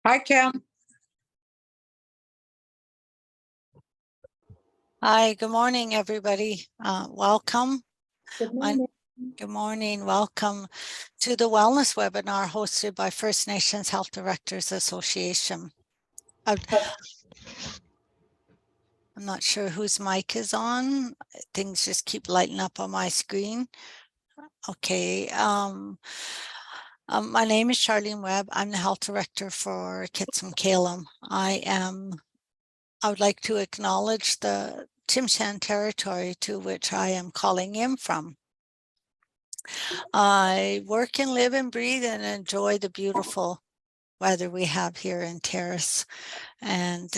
Hi, Kim. Hi, good morning, everybody. Welcome. Good morning. Good morning. Welcome to the wellness webinar hosted by First Nations Health Directors Association. I'm not sure whose mic is on. Things just keep lighting up on my screen. Okay. My name is Charlene Webb. I'm the Health Director for Kitsim-Kalem. I would like to acknowledge the Tsimshian territory to which I am calling in from. I work and live and breathe and enjoy the beautiful weather we have here in Terrace. And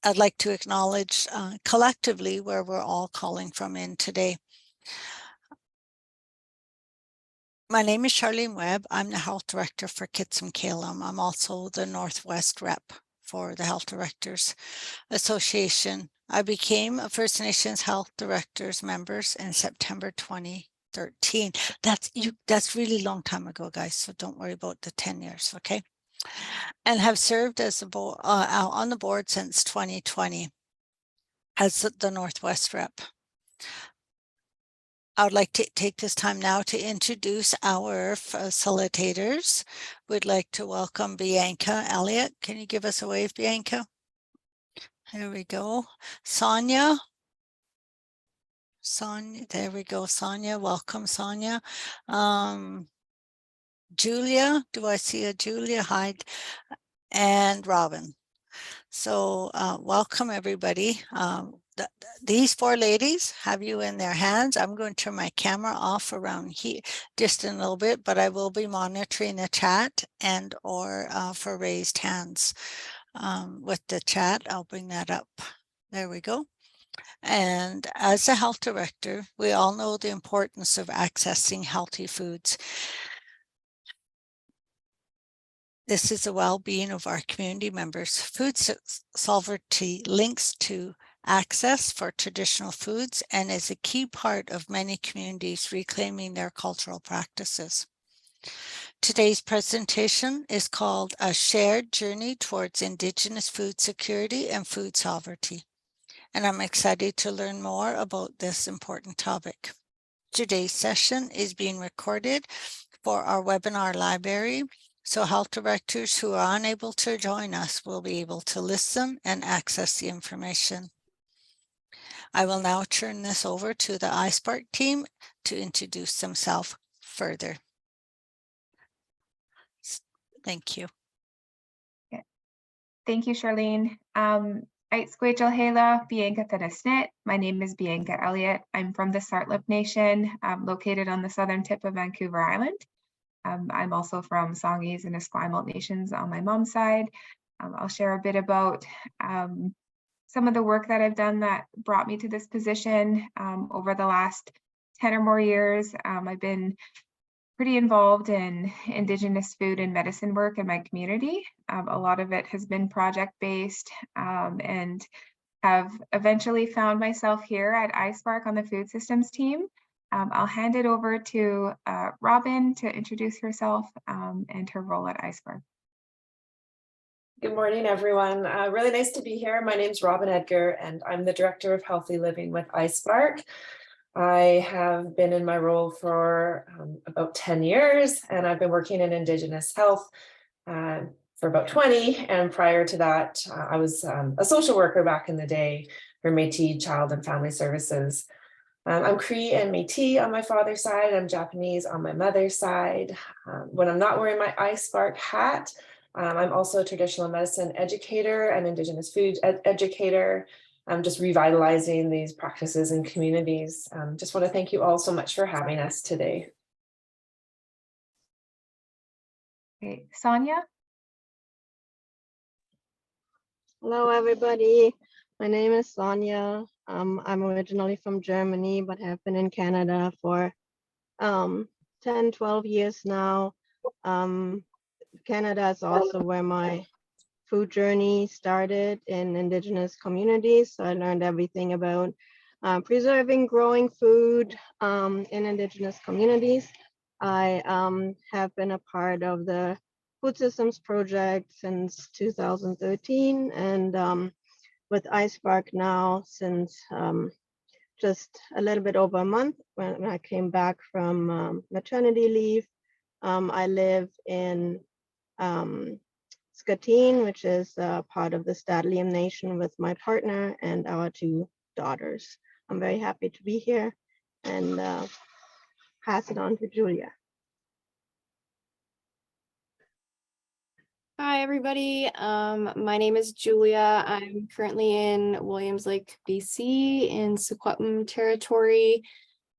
I'd like to acknowledge collectively where we're all calling from in today. My name is Charlene Webb. I'm the Health Director for Kitsim-Kalem. I'm also the Northwest Rep for the Health Directors Association. I became a First Nations Health Directors members in September 2013. That's really long time ago, guys, so don't worry about the 10 years, okay? And have served as on the board since 2020 as the Northwest Rep. I would like to take this time now to introduce our facilitators. We'd like to welcome Bianca Elliott. Can you give us a wave, Bianca? There we go. Sonia, there we go. Sonia, welcome, Sonia. Julia, do I see a Julia? Hi. And Robin. So welcome, everybody. These four ladies have you in their hands. I'm going to turn my camera off around here just in a little bit, but I will be monitoring the chat and or for raised hands with the chat. I'll bring that up. There we go. And as a health director, we all know the importance of accessing healthy foods. This is the well-being of our community members. Food sovereignty links to access for traditional foods and is a key part of many communities reclaiming their cultural practices. Today's presentation is called A Shared Journey Towards Indigenous Food Security and Food Sovereignty, and I'm excited to learn more about this important topic. Today's session is being recorded for our webinar library, so health directors who are unable to join us will be able to listen and access the information. I will now turn this over to the iSpark team to introduce themselves further. Thank you. Thank you, Charlene. Bianca Thanasnit. My name is Bianca Elliott. I'm from the Sartlip Nation, located on the southern tip of Vancouver Island. I'm also from Songhees and Esquimalt Nations on my mom's side. I'll share a bit about some of the work that I've done that brought me to this position. Over the last 10 or more years, I've been pretty involved in Indigenous food and medicine work in my community. A lot of it has been project-based and have eventually found myself here at iSpark on the food systems team. I'll hand it over to Robin to introduce herself and her role at iSpark. Good morning, everyone. Really nice to be here. My name is Robin Edgar, and I'm the Director of Healthy Living with iSpark. I have been in my role for about 10 years, and I've been working in Indigenous health for about 20. And prior to that, I was a social worker back in the day for Métis Child and Family Services. I'm Cree and Métis on my father's side. I'm Japanese on my mother's side. When I'm not wearing my iSpark hat, I'm also a traditional medicine educator and Indigenous food educator. I'm just revitalizing these practices in communities. Just want to thank you all so much for having us today. Okay, Sonia. Hello, everybody. My name is Sonia. I'm originally from Germany, but have been in Canada for 10, 12 years now. Canada is also where my food journey started in Indigenous communities. So I learned everything about preserving, growing food in Indigenous communities. I have been a part of the food systems project since 2013, and with iSpark now since just a little bit over a month when I came back from maternity leave. I live in Skatine, which is part of the Stadliam Nation, with my partner and our 2 daughters. I'm very happy to be here and pass it on to Julia. Hi, everybody. My name is Julia. I'm currently in Williams Lake, BC in Secwepemc territory.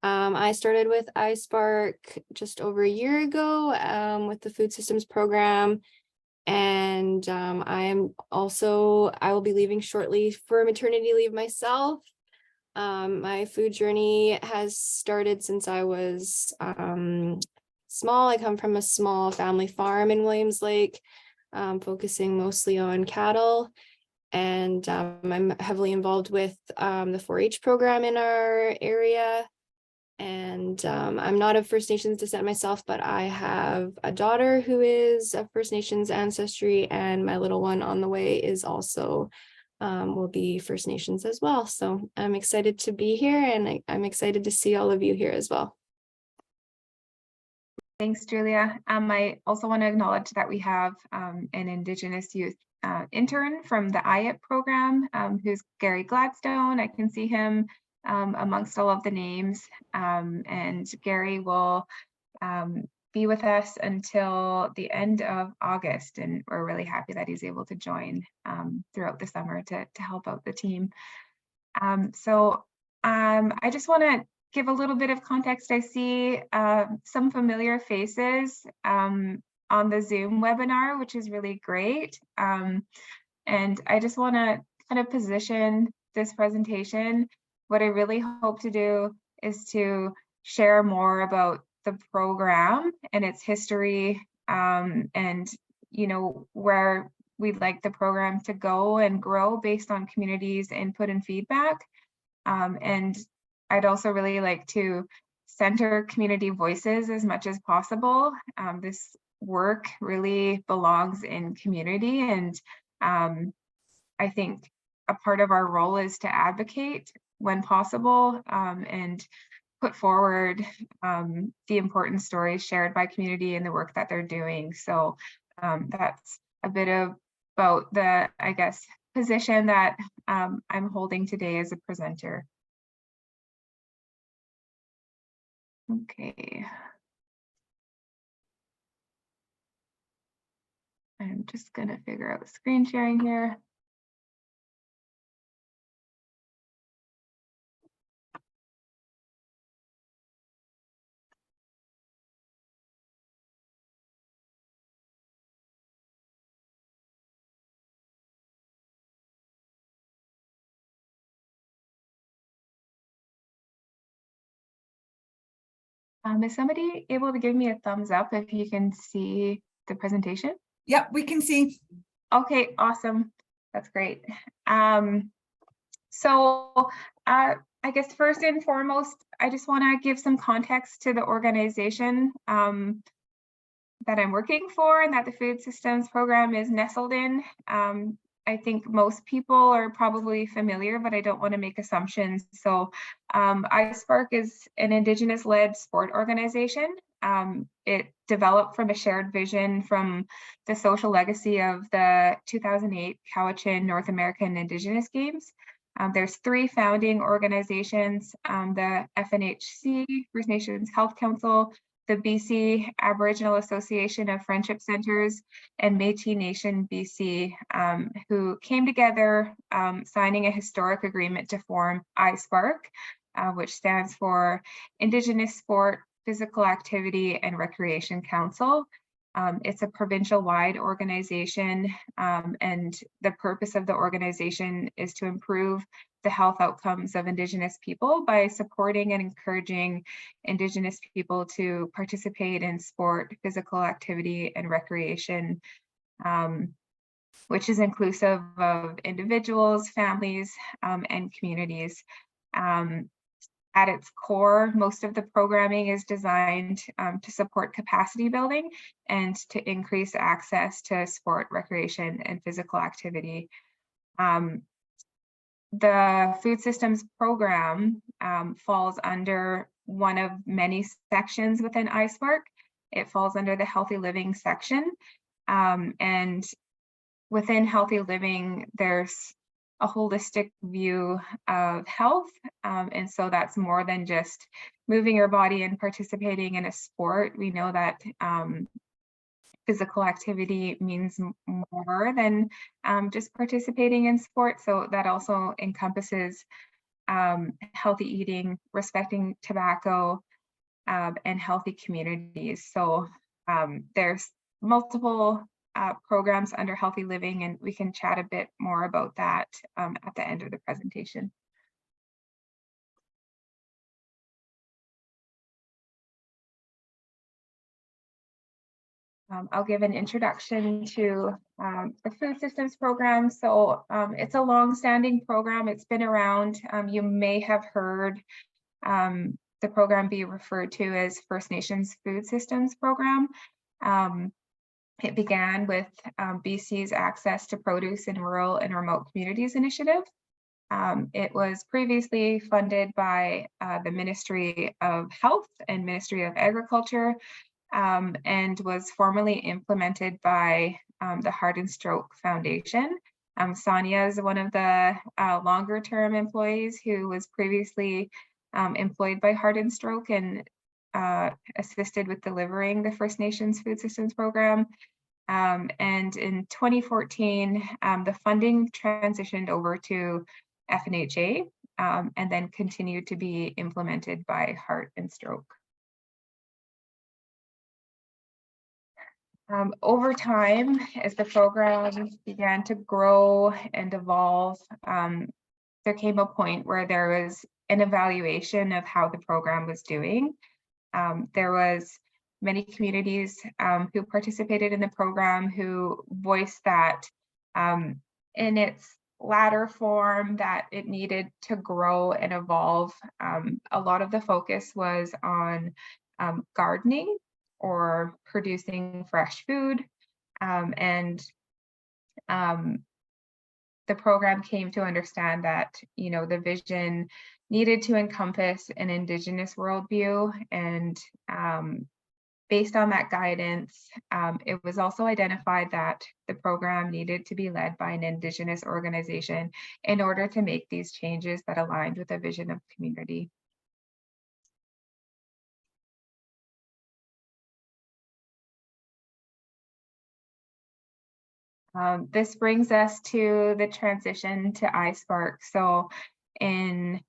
I started with iSpark just over a year ago with the food systems program. And I will be leaving shortly for maternity leave myself. My food journey has started since I was small. I come from a small family farm in Williams Lake, focusing mostly on cattle. And I'm heavily involved with the 4-H program in our area. And I'm not of First Nations descent myself, but I have a daughter who is of First Nations ancestry, and my little one on the way is also will be First Nations as well. So I'm excited to be here, and I'm excited to see all of you here as well. Thanks, Julia. I also want to acknowledge that we have an Indigenous youth intern from the IIP program, who's Gary Gladstone. I can see him amongst all of the names, and Gary will be with us until the end of August, and we're really happy that he's able to join throughout the summer to help out the team. I just want to give a little bit of context. I see some familiar faces on the Zoom webinar, which is really great. And I just want to kind of position this presentation. What I really hope to do is to share more about the program and its history, and where we'd like the program to go and grow based on communities' input and feedback. And I'd also really like to center community voices as much as possible. This work really belongs in community, and I think a part of our role is to advocate when possible, and put forward the important stories shared by community and the work that they're doing. So that's a bit about the, I guess, position that I'm holding today as a presenter. Okay. I'm just gonna figure out screen sharing here. Is somebody able to give me a thumbs up if you can see the presentation? Yep, we can see. Okay, awesome. That's great. I guess first and foremost, I just want to give some context to the organization that I'm working for and that the food systems program is nestled in. I think most people are probably familiar, but I don't want to make assumptions. So iSpark is an Indigenous-led sport organization. It developed from a shared vision from the social legacy of the 2008 Cowichan North American Indigenous Games. There's 3 founding organizations, the FNHDA, First Nations Health Council, the BC Aboriginal Association of Friendship Centers, and Métis Nation BC, who came together signing a historic agreement to form iSpark, which stands for Indigenous Sport, Physical Activity and Recreation Council. It's a provincial-wide organization, and the purpose of the organization is to improve the health outcomes of Indigenous people by supporting and encouraging Indigenous people to participate in sport, physical activity, and recreation, which is inclusive of individuals, families, and communities. At its core, most of the programming is designed to support capacity building and to increase access to sport, recreation, and physical activity. The food systems program falls under one of many sections within iSpark. It falls under the healthy living section. And within healthy living, there's a holistic view of health. And so that's more than just moving your body and participating in a sport. We know that physical activity means more than just participating in sports. So that also encompasses healthy eating, respecting tobacco, and healthy communities. So there's multiple programs under healthy living, and we can chat a bit more about that at the end of the presentation. I'll give an introduction to the food systems program. So it's a long-standing program. It's been around. You may have heard the program be referred to as First Nations Food Systems Program. It began with BC's Access to Produce in Rural and Remote Communities initiative. It was previously funded by the Ministry of Health and Ministry of Agriculture, and was formally implemented by the Heart and Stroke Foundation. Sonia is one of the longer term employees who was previously employed by Heart and Stroke and assisted with delivering the First Nations Food Systems Program. And in 2014, the funding transitioned over to FNHDA and then continued to be implemented by Heart and Stroke. Over time, as the program began to grow and evolve, there came a point where there was an evaluation of how the program was doing. There was many communities who participated in the program who voiced that in its latter form that it needed to grow and evolve. A lot of the focus was on gardening or producing fresh food, and the program came to understand that, you know, the vision needed to encompass an Indigenous worldview, and based on that guidance, it was also identified that the program needed to be led by an Indigenous organization in order to make these changes that aligned with the vision of community. This brings us to the transition to iSpark. So in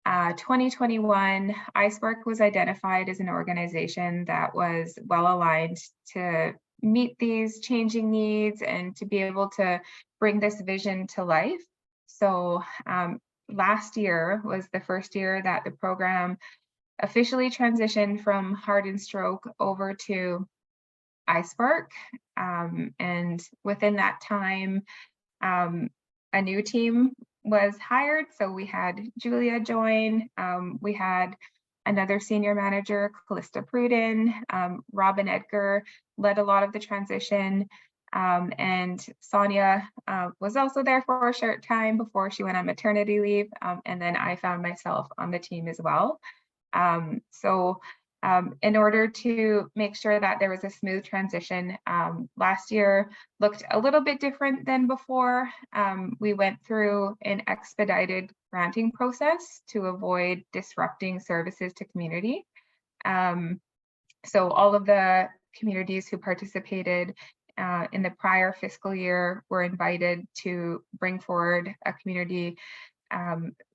2021, iSpark was identified as an organization that was well aligned to meet these changing needs and to be able to bring this vision to life. So last year was the first year that the program officially transitioned from Heart and Stroke over to iSpark. And within that time, a new team was hired. So we had Julia join, we had another senior manager, Callista Pruden, Robin Edgar led a lot of the transition, and Sonia was also there for a short time before she went on maternity leave, and then I found myself on the team as well. In order to make sure that there was a smooth transition, last year looked a little bit different than before. We went through an expedited granting process to avoid disrupting services to community. So all of the communities who participated in the prior fiscal year were invited to bring forward a community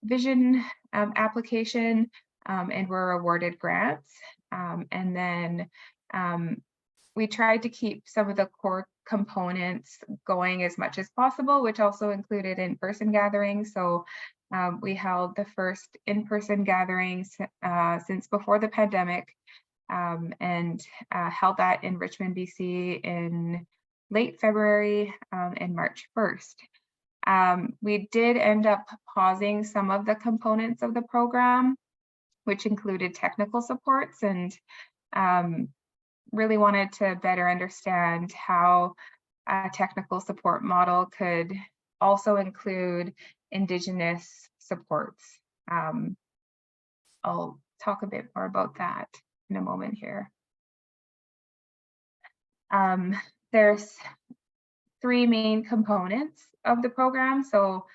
vision application, and were awarded grants. And then we tried to keep some of the core components going as much as possible, which also included in-person gatherings. So we held the first in-person gatherings since before the pandemic, and held that in Richmond, BC in late February and March 1st. We did end up pausing some of the components of the program which included technical supports, and really wanted to better understand how a technical support model could also include Indigenous supports. I'll talk a bit more about that in a moment here. There's 3 main components of the program. So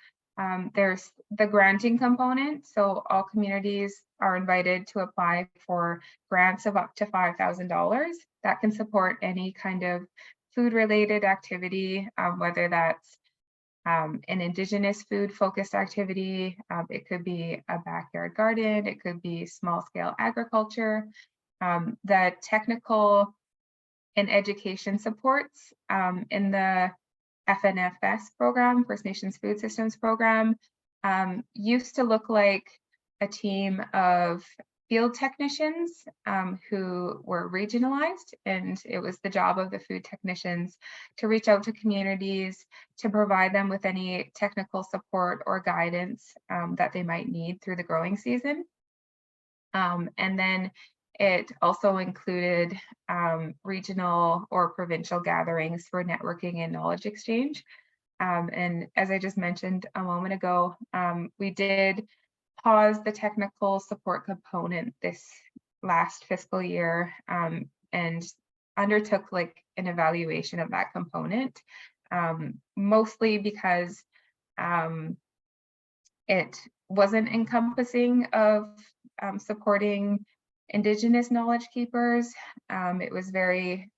there's the granting component. So all communities are invited to apply for grants of up to $5,000 that can support any kind of food-related activity, whether that's an Indigenous food-focused activity. It could be a backyard garden. It could be small-scale agriculture. The technical and education supports in the FNFS program, First Nations Food Systems program, used to look like a team of field technicians who were regionalized, and it was the job of the food technicians to reach out to communities to provide them with any technical support or guidance that they might need through the growing season. And then it also included regional or provincial gatherings for networking and knowledge exchange. And as I just mentioned a moment ago, we did pause the technical support component this last fiscal year and undertook like an evaluation of that component, mostly because it wasn't encompassing of supporting Indigenous knowledge keepers. It was very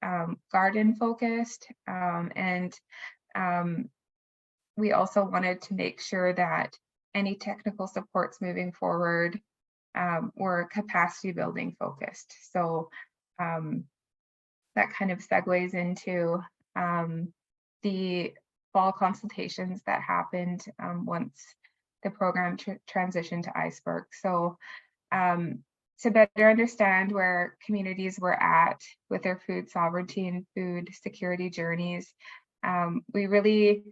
garden focused, and we also wanted to make sure that any technical supports moving forward were capacity building focused. So that kind of segues into the fall consultations that happened once the program transitioned to iSpark. So to better understand where communities were at with their food sovereignty and food security journeys, we really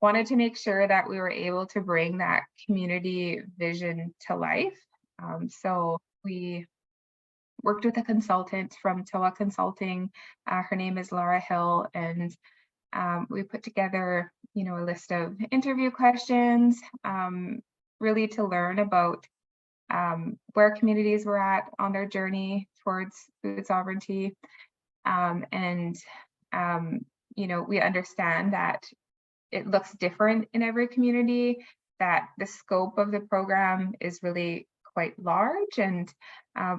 wanted to make sure that we were able to bring that community vision to life. So we worked with a consultant from TOA Consulting. Her name is Laura Hill, and we put together, a list of interview questions, really to learn about where communities were at on their journey towards food sovereignty. We understand that it looks different in every community, that the scope of the program is really quite large, and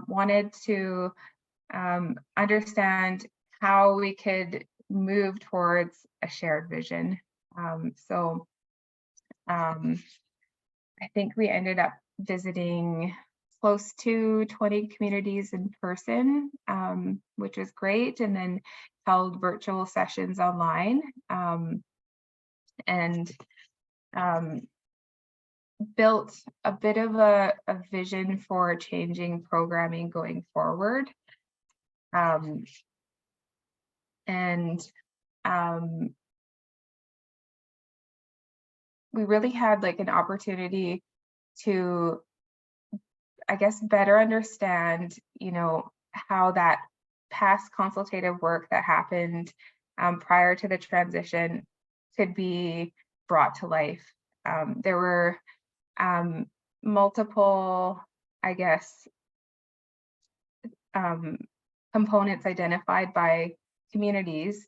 wanted to understand how we could move towards a shared vision. I think we ended up visiting close to 20 communities in person, which was great, and then held virtual sessions online, and built a bit of a vision for changing programming going forward. We really had like an opportunity to, I guess, better understand, how that past consultative work that happened prior to the transition could be brought to life. There were multiple, I guess, components identified by communities,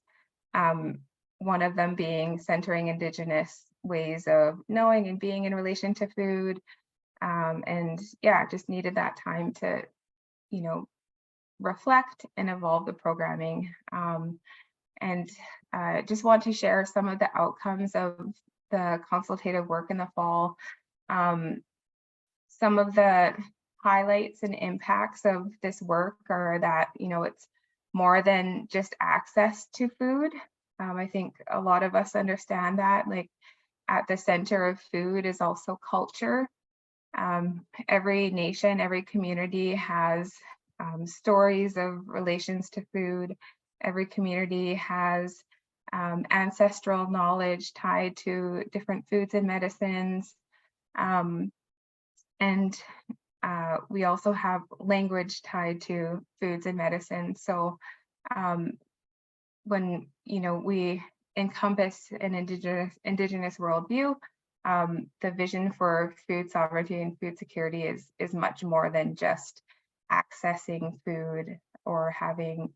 one of them being centering Indigenous ways of knowing and being in relation to food, and yeah, just needed that time to, reflect and evolve the programming. And just want to share some of the outcomes of the consultative work in the fall. Some of the highlights and impacts of this work are that, it's more than just access to food. I think a lot of us understand that, like, at the center of food is also culture. Every nation, every community has stories of relations to food. Every community has ancestral knowledge tied to different foods and medicines. we also have language tied to foods and medicine. So when we encompass an indigenous worldview, the vision for food sovereignty and food security is much more than just accessing food or having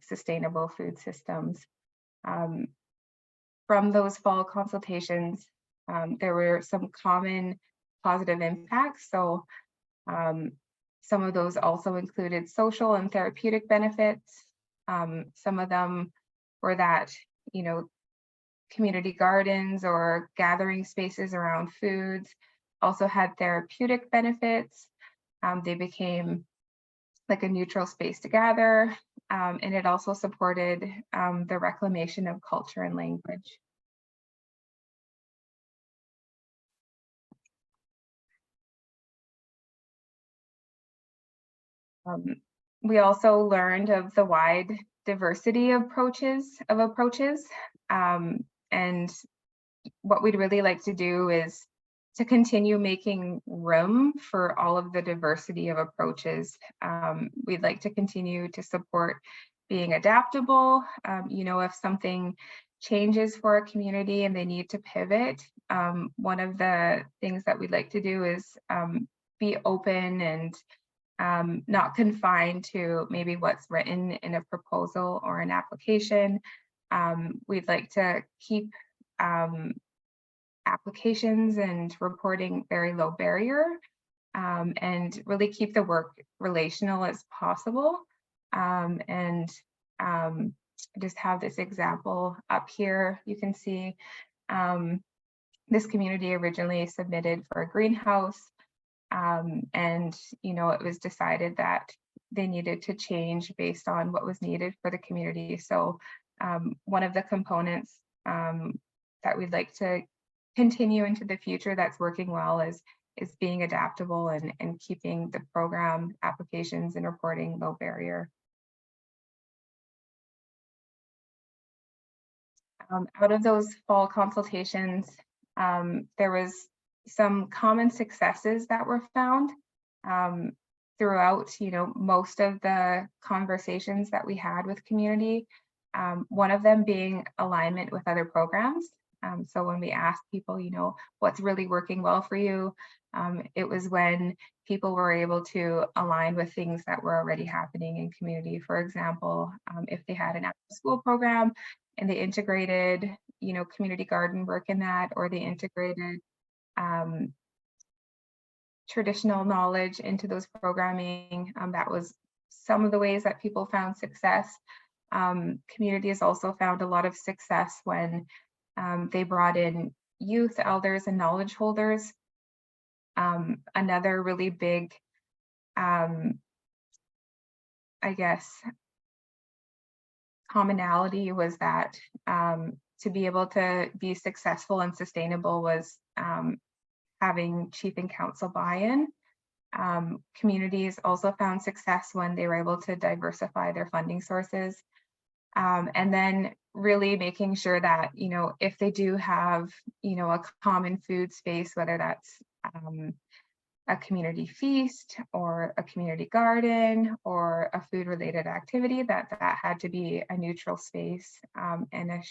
sustainable food systems. From those fall consultations, there were some common positive impacts. So some of those also included social and therapeutic benefits. Some of them were that, community gardens or gathering spaces around foods also had therapeutic benefits. They became like a neutral space to gather, and it also supported the reclamation of culture and language. We also learned of the wide diversity of approaches, and what we'd really like to do is to continue making room for all of the diversity of approaches. We'd like to continue to support being adaptable. If something changes for a community and they need to pivot, one of the things that we'd like to do is be open and not confined to maybe what's written in a proposal or an application. We'd like to keep applications and reporting very low barrier, and really keep the work relational as possible. And just have this example up here. You can see this community originally submitted for a greenhouse, and it was decided that they needed to change based on what was needed for the community. So one of the components that we'd like to continue into the future that's working well is being adaptable and keeping the program applications and reporting low barrier. Out of those fall consultations, there was some common successes that were found throughout, most of the conversations that we had with community. One of them being alignment with other programs. So when we asked people, what's really working well for you, it was when people were able to align with things that were already happening in community. For example, if they had an after-school program and they integrated, community garden work in that, or they integrated traditional knowledge into those programming, that was some of the ways that people found success. Community has also found a lot of success when they brought in youth, elders, and knowledge holders. Another really big, commonality was that to be able to be successful and sustainable was having chief and council buy-in. Communities also found success when they were able to diversify their funding sources. And then really making sure that, if they do have, a common food space, whether that's a community feast or a community garden or a food related activity, that had to be a neutral space and a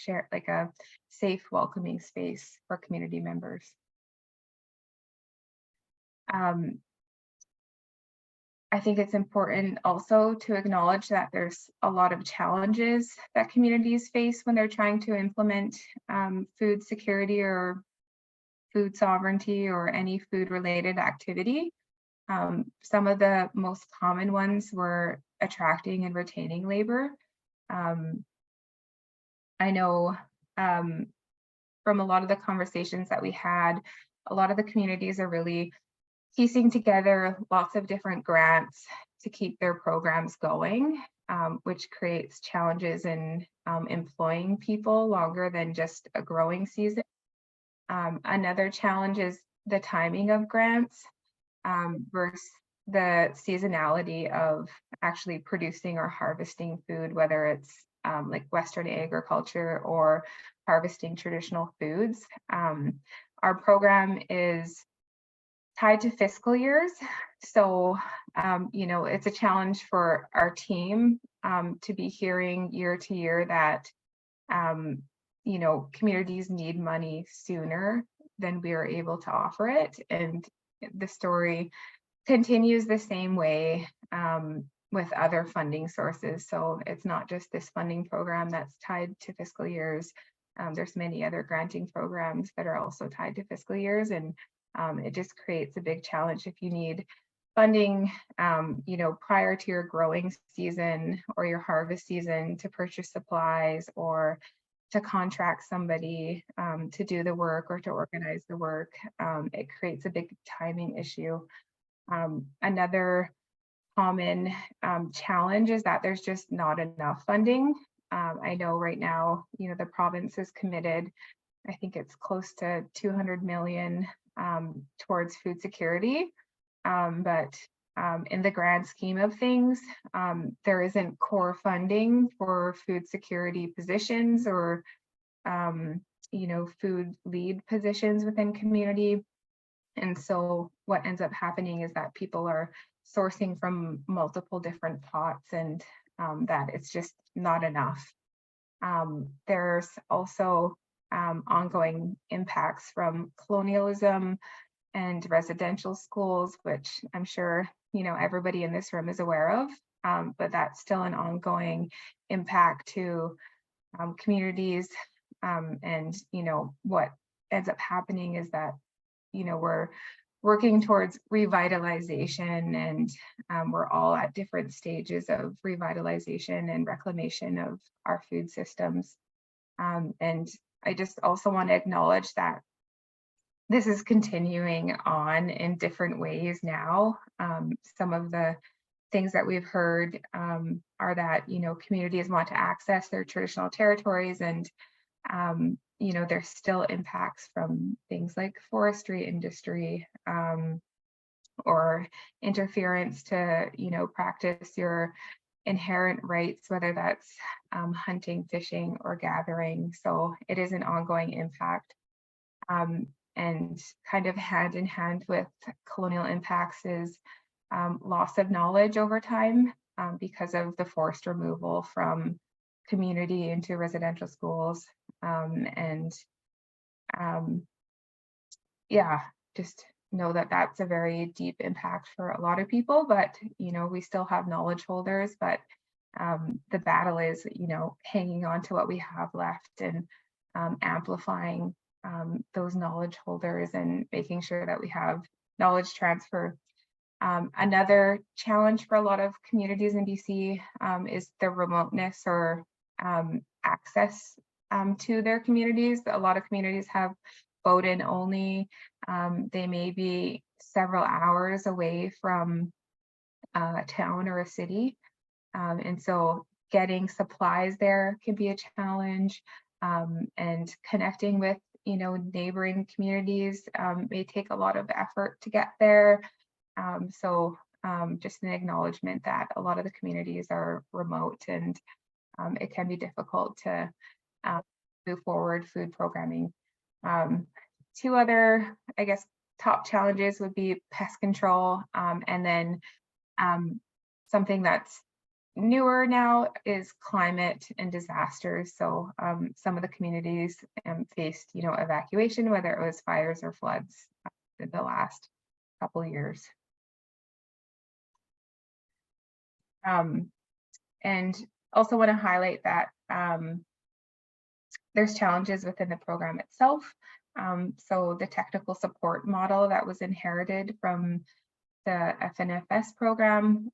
safe, welcoming space for community members. I think it's important also to acknowledge that there's a lot of challenges that communities face when they're trying to implement food security or food sovereignty or any food related activity. Some of the most common ones were attracting and retaining labor. I know from a lot of the conversations that we had, a lot of the communities are really piecing together lots of different grants to keep their programs going, which creates challenges in employing people longer than just a growing season. Another challenge is the timing of grants versus the seasonality of actually producing or harvesting food, whether it's like Western agriculture or harvesting traditional foods. Our program is tied to fiscal years. So, you know, it's a challenge for our team to be hearing year to year that, you know, communities need money sooner than we are able to offer it. And the story continues the same way with other funding sources. So it's not just this funding program that's tied to fiscal years. There's many other granting programs that are also tied to fiscal years, and it just creates a big challenge if you need funding, you know, prior to your growing season or your harvest season to purchase supplies or to contract somebody to do the work or to organize the work. It creates a big timing issue. Another common challenge is that there's just not enough funding. I know right now, you know, the province is committed, I think it's close to 200 million towards food security. But in the grand scheme of things, there isn't core funding for food security positions or, you know, food lead positions within community. And so what ends up happening is that people are sourcing from multiple different pots, and that it's just not enough. There's also ongoing impacts from colonialism and residential schools, which I'm sure, you know, everybody in this room is aware of, but that's still an ongoing impact to communities. And, you know, what ends up happening is that, you know, we're working towards revitalization, and we're all at different stages of revitalization and reclamation of our food systems. And I just also want to acknowledge that this is continuing on in different ways now. Some of the things that we've heard are that, you know, communities want to access their traditional territories, and you know, there's still impacts from things like forestry industry or interference to, you know, practice your inherent rights, whether that's hunting, fishing, or gathering. So it is an ongoing impact. And kind of hand in hand with colonial impacts is loss of knowledge over time because of the forced removal from community into residential schools. Yeah, just know that that's a very deep impact for a lot of people, but, you know, we still have knowledge holders, but the battle is, you know, hanging on to what we have left and amplifying those knowledge holders and making sure that we have knowledge transfer. Another challenge for a lot of communities in BC is the remoteness or access to their communities. A lot of communities have boat-in only. They may be several hours away from a town or a city. And so getting supplies there can be a challenge, and connecting with, you know, neighboring communities may take a lot of effort to get there. So just an acknowledgement that a lot of the communities are remote, and it can be difficult to move forward food programming. Two other, I guess, top challenges would be pest control, and then something that's newer now is climate and disasters. So some of the communities faced, you know, evacuation, whether it was fires or floods in the last couple of years. And also want to highlight that there's challenges within the program itself. So the technical support model that was inherited from the FNFS program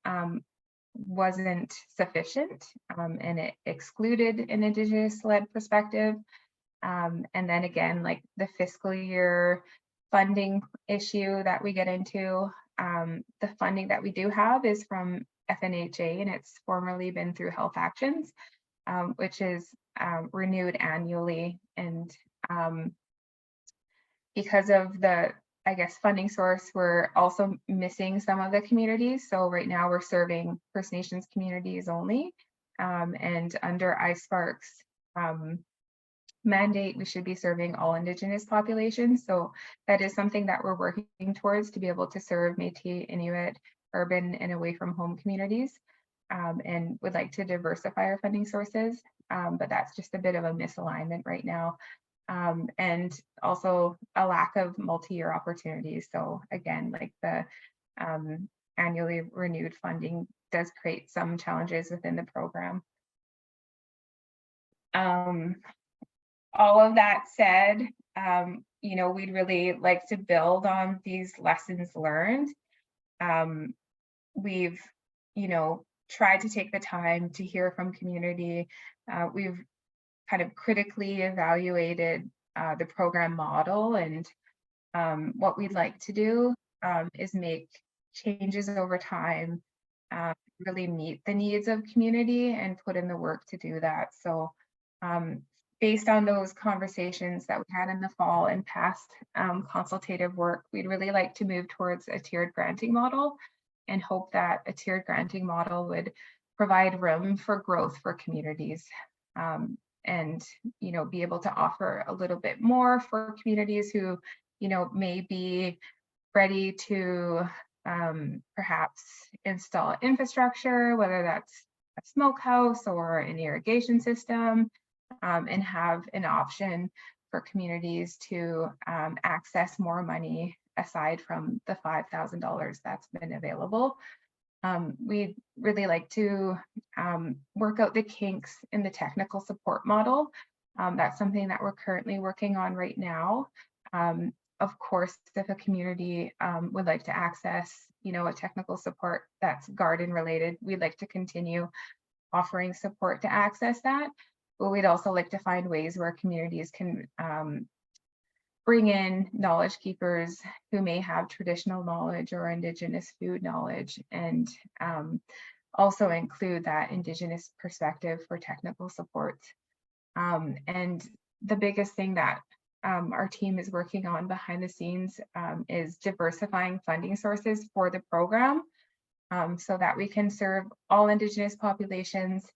wasn't sufficient, and it excluded an Indigenous-led perspective. And then again, like the fiscal year funding issue that we get into, the funding that we do have is from FNHDA, and it's formerly been through Health Actions, which is renewed annually. And because of the, I guess, funding source, we're also missing some of the communities. So right now we're serving First Nations communities only. And under ISPARK's mandate, we should be serving all Indigenous populations. So that is something that we're working towards, to be able to serve Métis, Inuit, urban and away from home communities, and would like to diversify our funding sources. But that's just a bit of a misalignment right now. And also a lack of multi-year opportunities. So again, like the annually renewed funding does create some challenges within the program. All of that said, you know, we'd really like to build on these lessons learned. We've, you know, tried to take the time to hear from community. We've kind of critically evaluated the program model, and what we'd like to do is make changes over time, really meet the needs of community and put in the work to do that. So based on those conversations that we had in the fall and past consultative work, we'd really like to move towards a tiered granting model, and hope that a tiered granting model would provide room for growth for communities, and, you know, be able to offer a little bit more for communities who, you know, may be ready to perhaps install infrastructure, whether that's a smokehouse or an irrigation system, and have an option for communities to access more money aside from the $5,000 that's been available. We'd really like to work out the kinks in the technical support model. That's something that we're currently working on right now. Of course, if a community would like to access, you know, a technical support that's garden related, we'd like to continue offering support to access that. But we'd also like to find ways where communities can bring in knowledge keepers who may have traditional knowledge or Indigenous food knowledge, and also include that Indigenous perspective for technical support. And the biggest thing that our team is working on behind the scenes is diversifying funding sources for the program, so that we can serve all Indigenous populations.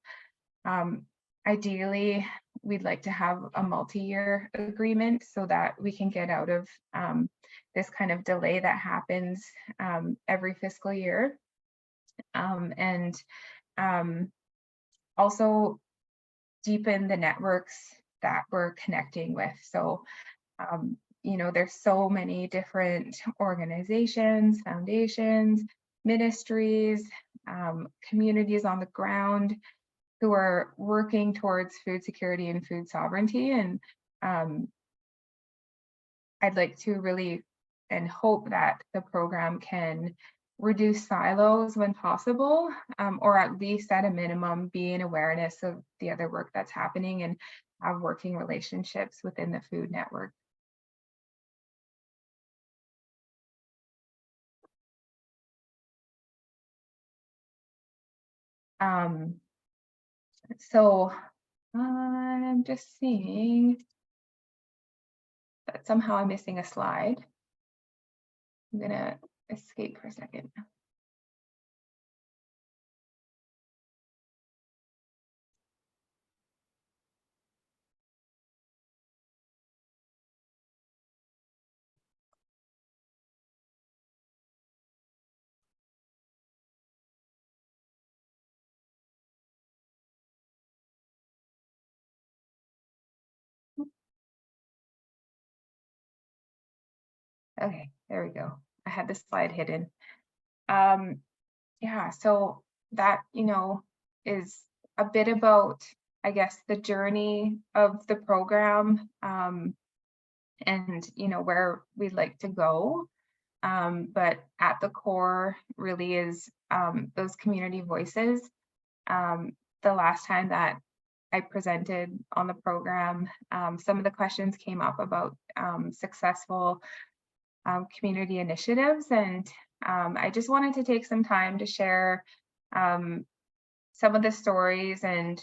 Ideally, we'd like to have a multi-year agreement so that we can get out of this kind of delay that happens every fiscal year. And also deepen the networks that we're connecting with. So, you know, there's so many different organizations, foundations, ministries, communities on the ground who are working towards food security and food sovereignty. And I'd like to really and hope that the program can reduce silos when possible, or at least at a minimum be in awareness of the other work that's happening and have working relationships within the food network. So I'm just seeing that somehow I'm missing a slide. I'm gonna escape for a second. Okay, there we go. I had the slide hidden. Yeah, so that, you know, is a bit about, I guess, the journey of the program, and, you know, where we'd like to go. But at the core really is those community voices. The last time that I presented on the program, some of the questions came up about successful community initiatives, and I just wanted to take some time to share some of the stories and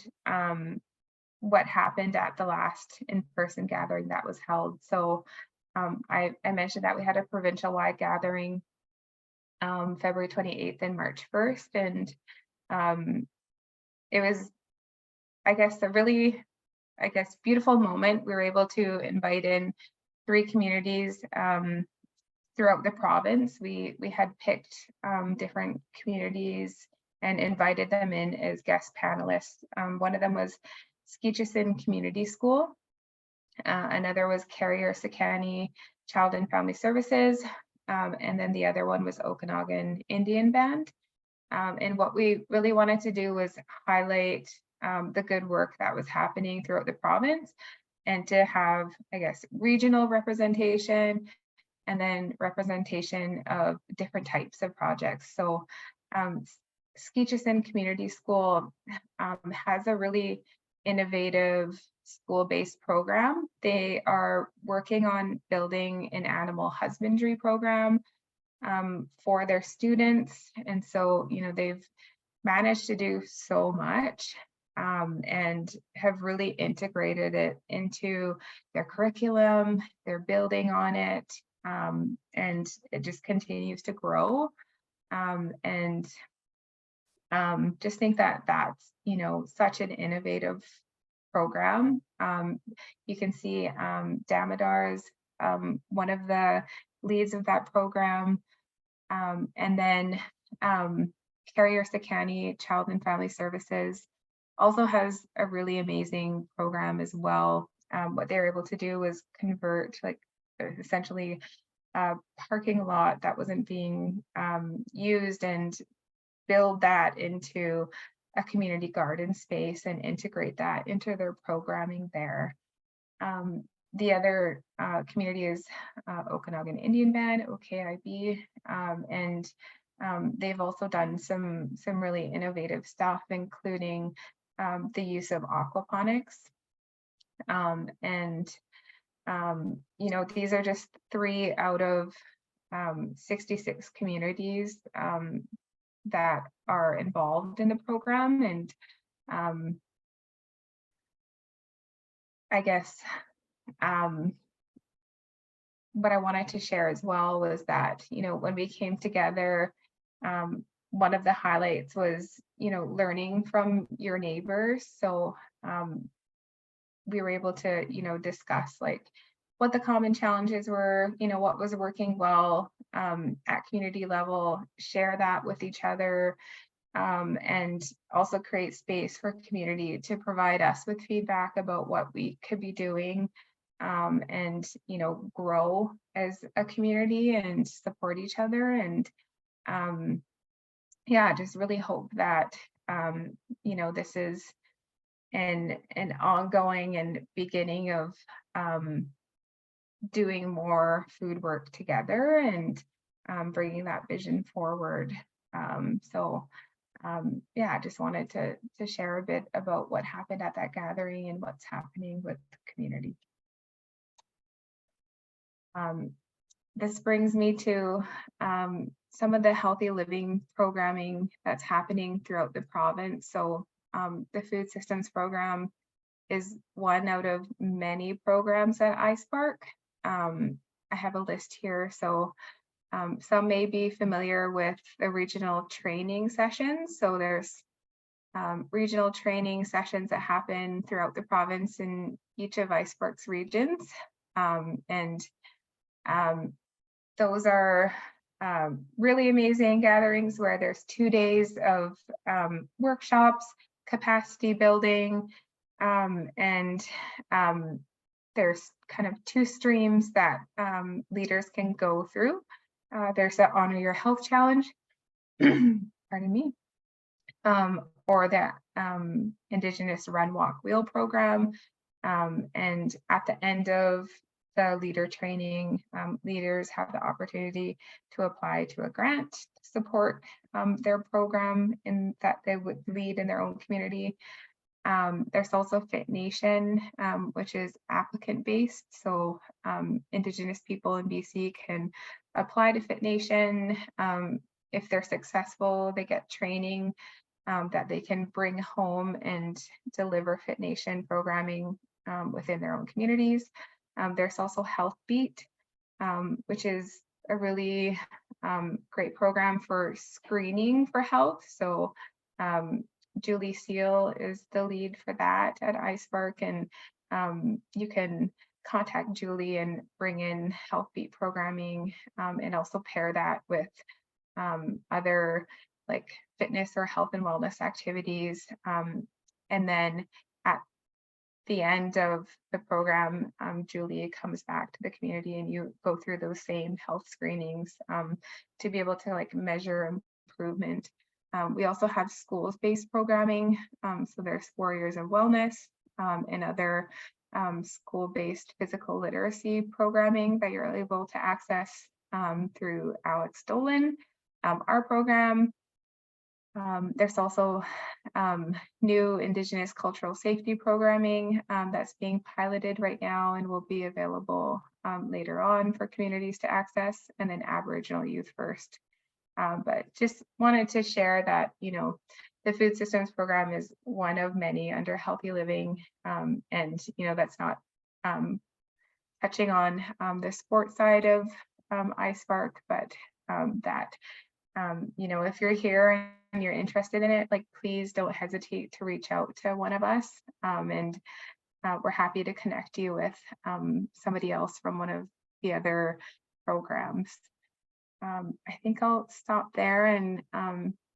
what happened at the last in-person gathering that was held. So I mentioned that we had a provincial-wide gathering February 28th and March 1st, and it was, I guess, a really I guess, beautiful moment. We were able to invite in 3 communities throughout the province. We had picked different communities and invited them in as guest panelists. One of them was Skeecheson Community School. Another was Carrier-Sakani Child and Family Services. And then the other one was Okanagan Indian Band. And what we really wanted to do was highlight the good work that was happening throughout the province, and to have, I guess, regional representation, and then representation of different types of projects. So Skeecheson Community School has a really innovative school-based program. They are working on building an animal husbandry program for their students. And so, you know, they've managed to do so much and have really integrated it into their curriculum. They're building on it, and it just continues to grow. And just think that that's, you know, such an innovative program. You can see Damodar's one of the leads of that program. And then Carrier-Sakani Child and Family Services also has a really amazing program as well. What they were able to do was convert, like, essentially a parking lot that wasn't being used, and build that into a community garden space and integrate that into their programming there. The other community is Okanagan Indian Band, OKIB, and they've also done some really innovative stuff, including the use of aquaponics. And you know, these are just 3 out of 66 communities that are involved in the program. And I guess what I wanted to share as well was that, you know, when we came together, one of the highlights was, you know, learning from your neighbors. So we were able to, you know, discuss like what the common challenges were, you know, what was working well at community level, share that with each other, and also create space for community to provide us with feedback about what we could be doing, and, you know, grow as a community and support each other. And yeah, just really hope that, you know, this is an ongoing and beginning of doing more food work together, and bringing that vision forward. Yeah, I just wanted to share a bit about what happened at that gathering and what's happening with the community. This brings me to some of the healthy living programming that's happening throughout the province. So the food systems program is one out of many programs at iSpark. I have a list here. So some may be familiar with the regional training sessions. So there's regional training sessions that happen throughout the province in each of iSpark's regions. Those are really amazing gatherings where there's 2 days of workshops, capacity building, and there's kind of 2 streams that leaders can go through. There's the Honor Your Health Challenge, pardon me, or the Indigenous Run, Walk, Wheel program. And at the end of the leader training, leaders have the opportunity to apply to a grant to support their program in that they would lead in their own community. There's also Fit Nation, which is applicant-based. So Indigenous people in BC can apply to Fit Nation. If they're successful, they get training that they can bring home and deliver Fit Nation programming within their own communities. There's also Health Beat, which is a really great program for screening for health. So Julie Seal is the lead for that at iSpark, and you can contact Julie and bring in HealthBeat programming, and also pair that with other like fitness or health and wellness activities. And then at the end of the program, Julie comes back to the community and you go through those same health screenings to be able to like measure improvement. We also have schools-based programming. So there's 4 years of wellness and other school-based physical literacy programming that you're able to access through Alex Dolan, our program. There's also new Indigenous cultural safety programming that's being piloted right now and will be available later on for communities to access, and then Aboriginal Youth First. But just wanted to share that, you know, the food systems program is one of many under Healthy Living, and, you know, that's not touching on the sports side of iSpark, but that you know, if you're here and you're interested in it, like, please don't hesitate to reach out to one of us. And we're happy to connect you with somebody else from one of the other programs. I think I'll stop there and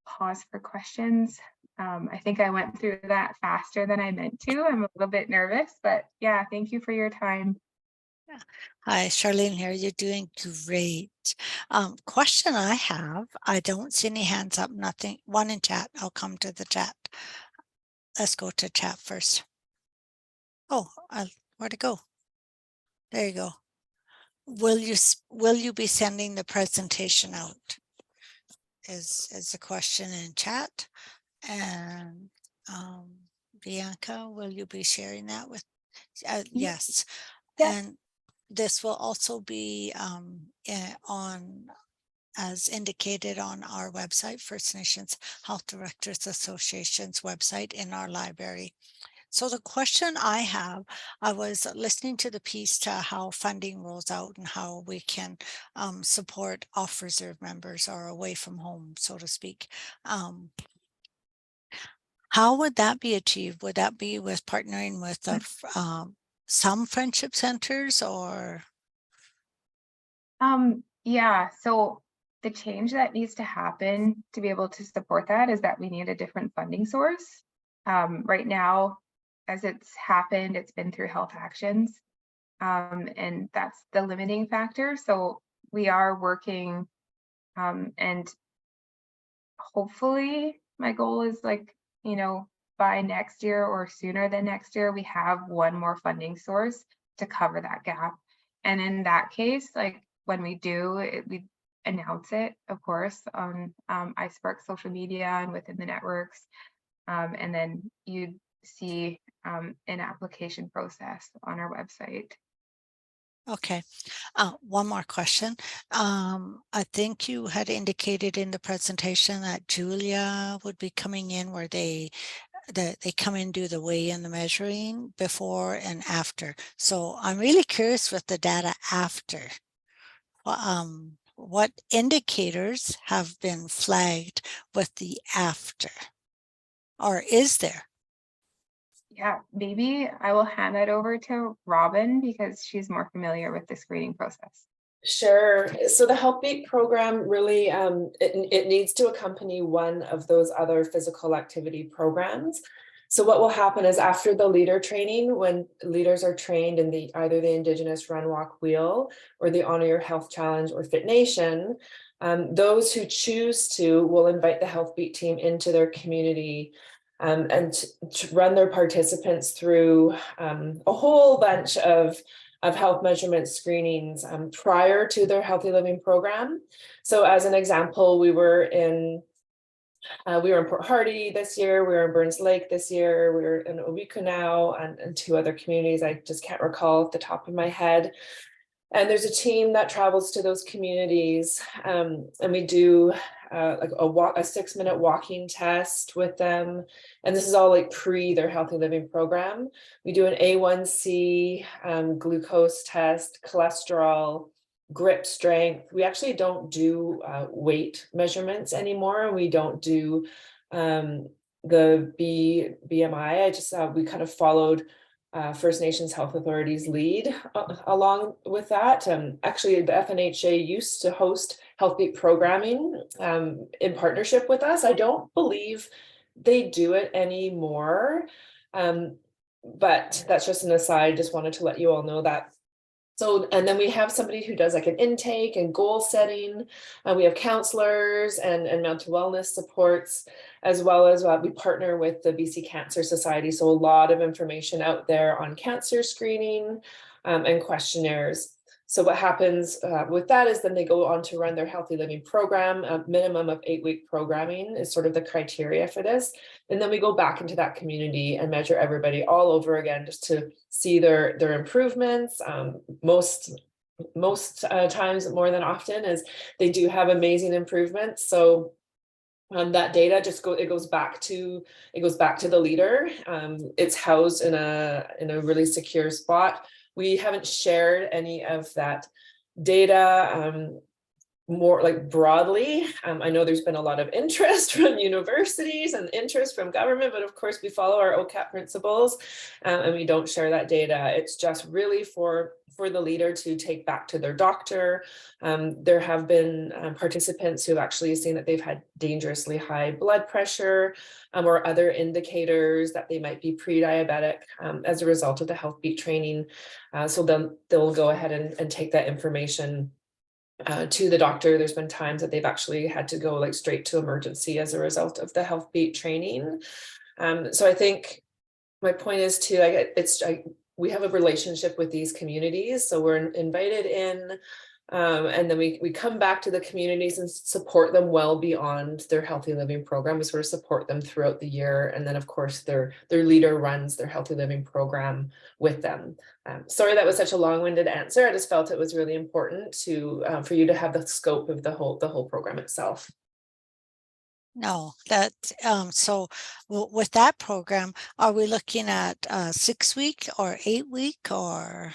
pause for questions. I think I went through that faster than I meant to. I'm a little bit nervous, but yeah, thank you for your time. Hi, Charlene here. You're doing great. Question I have, I don't see any hands up, nothing, one in chat. I'll come to the chat. Let's go to chat first. Oh, where'd it go? There you go. Will you be sending the presentation out? Is the question in chat. And Bianca, will you be sharing that with? Yes. Yeah. And this will also be on, as indicated on our website, First Nations Health Directors Association's website in our library. So the question I have, I was listening to the piece to how funding rolls out and how we can support off-reserve members or away from home, so to speak. How would that be achieved? Would that be with partnering with some friendship centers or? Yeah, so the change that needs to happen to be able to support that is that we need a different funding source. Right now, as it's happened, it's been through health actions, and that's the limiting factor. So we are working, and hopefully my goal is, like, you know, by next year or sooner than next year, we have one more funding source to cover that gap. And in that case, like, when we do, we announce it, of course, on iSpark social media and within the networks. And then you see an application process on our website. Okay. One more question. I think you had indicated in the presentation that Julia would be coming in where they come in, do the weigh and the measuring before and after. So I'm really curious with the data after. What indicators have been flagged with the after? Or is there? Yeah, maybe I will hand that over to Robin because she's more familiar with the screening process. Sure. So the HealthBeat program really, it needs to accompany one of those other physical activity programs. So what will happen is after the leader training, when leaders are trained in either the Indigenous Run, Walk, Wheel or the Honor Your Health Challenge or Fit Nation, those who choose to will invite the HealthBeat team into their community and to run their participants through a whole bunch of health measurement screenings prior to their Healthy Living program. So as an example, we were in Port Hardy this year, we were in Burns Lake this year, we were in Owiku now, and 2 other communities I just can't recall off the top of my head. And there's a team that travels to those communities, and we do like a 6-minute walking test with them. And this is all like pre their Healthy Living program. We do an A1C, glucose test, cholesterol, grip strength. We actually don't do weight measurements anymore. We don't do BMI, we kind of followed First Nations Health Authority's lead along with that. Actually, the FNHDA used to host Healthbeat programming in partnership with us. I don't believe they do it anymore, but that's just an aside. Just wanted to let you all know that. So, and then we have somebody who does like an intake and goal setting. We have counselors and mental wellness supports, as well as we partner with the BC Cancer Society. So a lot of information out there on cancer screening and questionnaires. So what happens with that is then they go on to run their healthy living program. A minimum of 8-week programming is sort of the criteria for this. And then we go back into that community and measure everybody all over again, just to see their improvements. Most times, more than often, is they do have amazing improvements. So that data goes back to the leader. It's housed in a really secure spot. We haven't shared any of that data more like broadly. I know there's been a lot of interest from universities and interest from government, but of course we follow our OCAP principles and we don't share that data. It's just really for the leader to take back to their doctor. There have been participants who have actually seen that they've had dangerously high blood pressure or other indicators that they might be pre-diabetic as a result of the Healthbeat training. So then they'll go ahead and take that information to the doctor. There's been times that they've actually had to go like straight to emergency as a result of the Healthbeat training. So I think my point is we have a relationship with these communities, so we're invited in, and then we come back to the communities and support them well beyond their healthy living program. We sort of support them throughout the year, and then of course their leader runs their healthy living program with them. Sorry that was such a long-winded answer. I just felt it was really important to for you to have the scope of the whole program itself. No, that so with that program, are we looking at 6-week or 8-week or?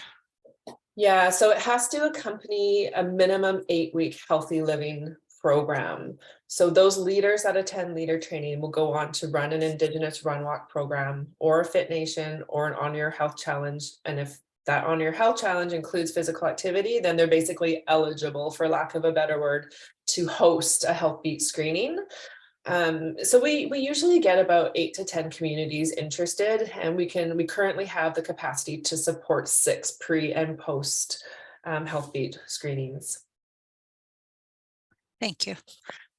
Yeah, so it has to accompany a minimum 8-week healthy living program. So those leaders that attend leader training will go on to run an Indigenous run walk program or a Fit Nation or an On Your Health challenge. And if that On Your Health challenge includes physical activity, then they're basically eligible, for lack of a better word, to host a Healthbeat screening. So we usually get about 8 to 10 communities interested, and we currently have the capacity to support 6 pre and post Healthbeat screenings. Thank you.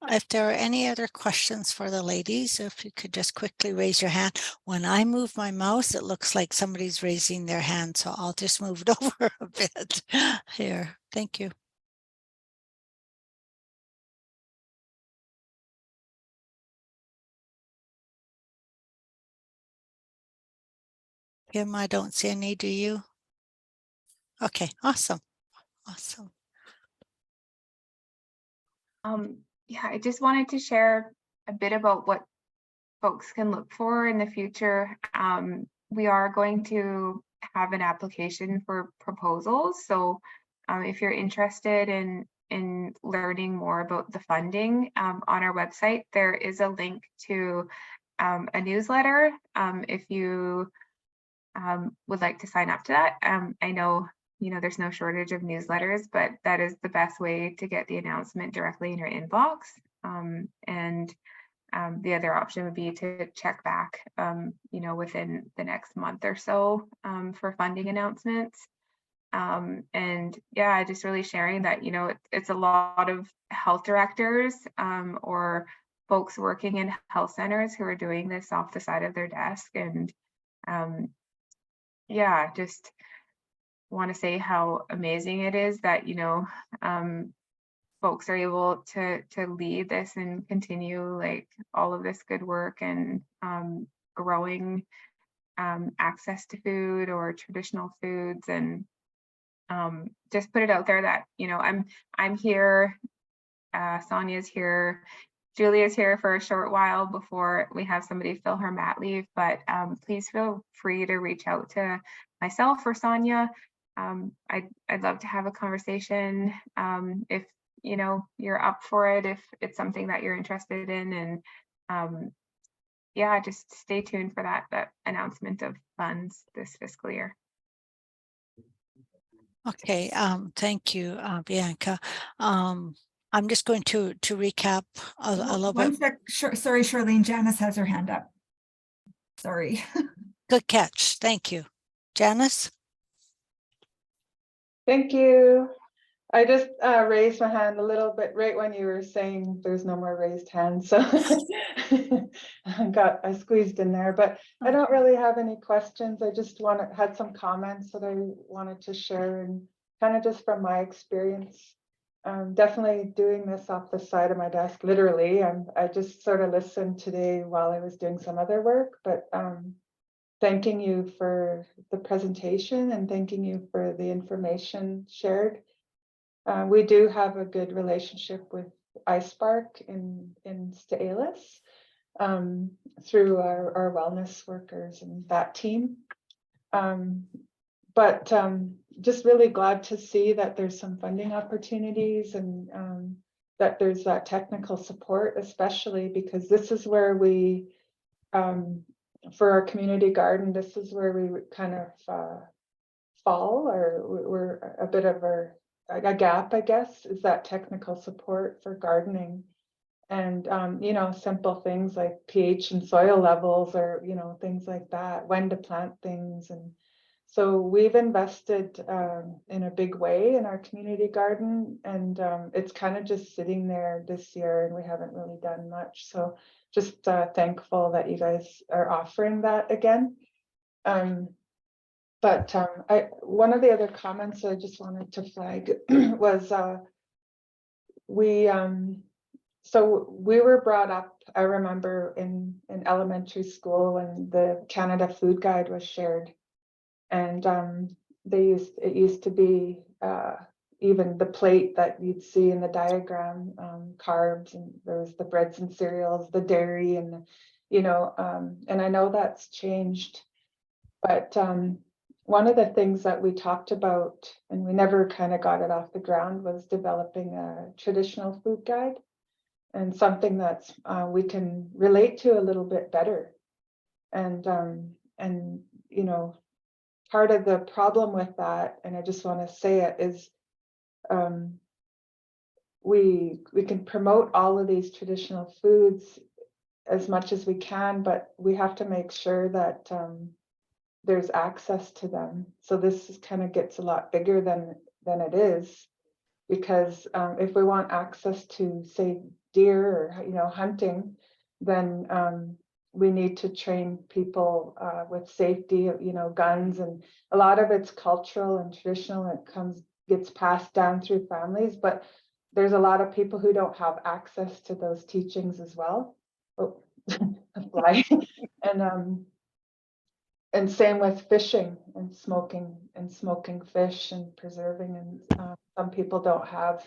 If there are any other questions for the ladies, if you could just quickly raise your hand. When I move my mouse, it looks like somebody's raising their hand, so I'll just move it over a bit here. Thank you. Kim, I don't see any, do you? Okay, awesome. Awesome. Yeah, I just wanted to share a bit about what folks can look for in the future. We are going to have an application for proposals. So if you're interested in learning more about the funding, on our website, there is a link to a newsletter if you would like to sign up to that. I know, there's no shortage of newsletters, but that is the best way to get the announcement directly in your inbox. The other option would be to check back, within the next month or so for funding announcements. And yeah, just really sharing that, it's a lot of health directors or folks working in health centers who are doing this off the side of their desk. And yeah, just want to say how amazing it is that, folks are able to lead this and continue like all of this good work and growing access to food or traditional foods, and just put it out there that I'm here, Sonia's here, Julia's here for a short while before we have somebody fill her mat leave, but please feel free to reach out to myself or Sonia. I'd love to have a conversation if you're up for it, if it's something that you're interested in. And yeah, just stay tuned for that announcement of funds this fiscal year. Okay, thank you, Bianca. I'm just going to recap a little bit. One sec, sorry, Charlene, Janice has her hand up. Sorry. Good catch. Thank you. Janice? Thank you. I just raised my hand a little bit right when you were saying there's no more raised hands, so I squeezed in there, but I don't really have any questions. I just had some comments that I wanted to share, and kind of just from my experience. Definitely doing this off the side of my desk, literally. I just sort of listened today while I was doing some other work, but thanking you for the presentation and thanking you for the information shared. We do have a good relationship with iSpark in Sta'alis through our wellness workers and that team. But just really glad to see that there's some funding opportunities and that there's that technical support, especially because this is where we, for our community garden, this is where we kind of fall, or we're a bit of a gap, I guess, is that technical support for gardening. And, you know, simple things like pH and soil levels, or, you know, things like that, when to plant things. And so we've invested in a big way in our community garden, and it's kind of just sitting there this year, and we haven't really done much. So just thankful that you guys are offering that again. But one of the other comments I just wanted to flag was so we were brought up, I remember in elementary school when the Canada Food Guide was shared, and it used to be even the plate that you'd see in the diagram, carbs, and there was the breads and cereals, the dairy, and you know, and I know that's changed, but one of the things that we talked about, and we never kind of got it off the ground, was developing a traditional food guide, and something that's we can relate to a little bit better. And you know, part of the problem with that, and I just want to say it, is we can promote all of these traditional foods as much as we can, but we have to make sure that there's access to them. So this kind of gets a lot bigger than it is, because if we want access to, say, deer or, you know, hunting, then we need to train people with safety, you know, guns, and a lot of it's cultural and traditional, and it gets passed down through families, but there's a lot of people who don't have access to those teachings as well. Oh, and same with fishing and smoking fish and preserving, and some people don't have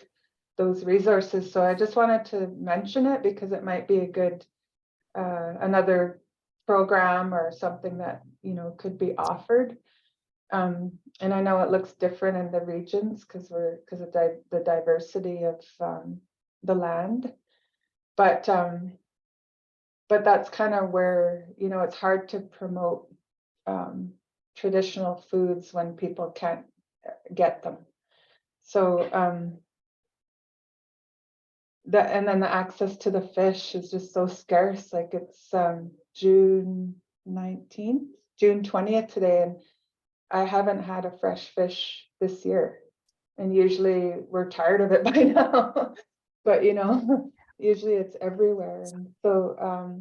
those resources. So I just wanted to mention it because it might be a good another program or something that, you know, could be offered. And I know it looks different in the regions because of the diversity of the land, but that's kind of where, you know, it's hard to promote traditional foods when people can't get them. So and then the access to the fish is just so scarce. Like it's June 19th, June 20th today, and I haven't had a fresh fish this year. And usually we're tired of it by now, but you know, usually it's everywhere. And so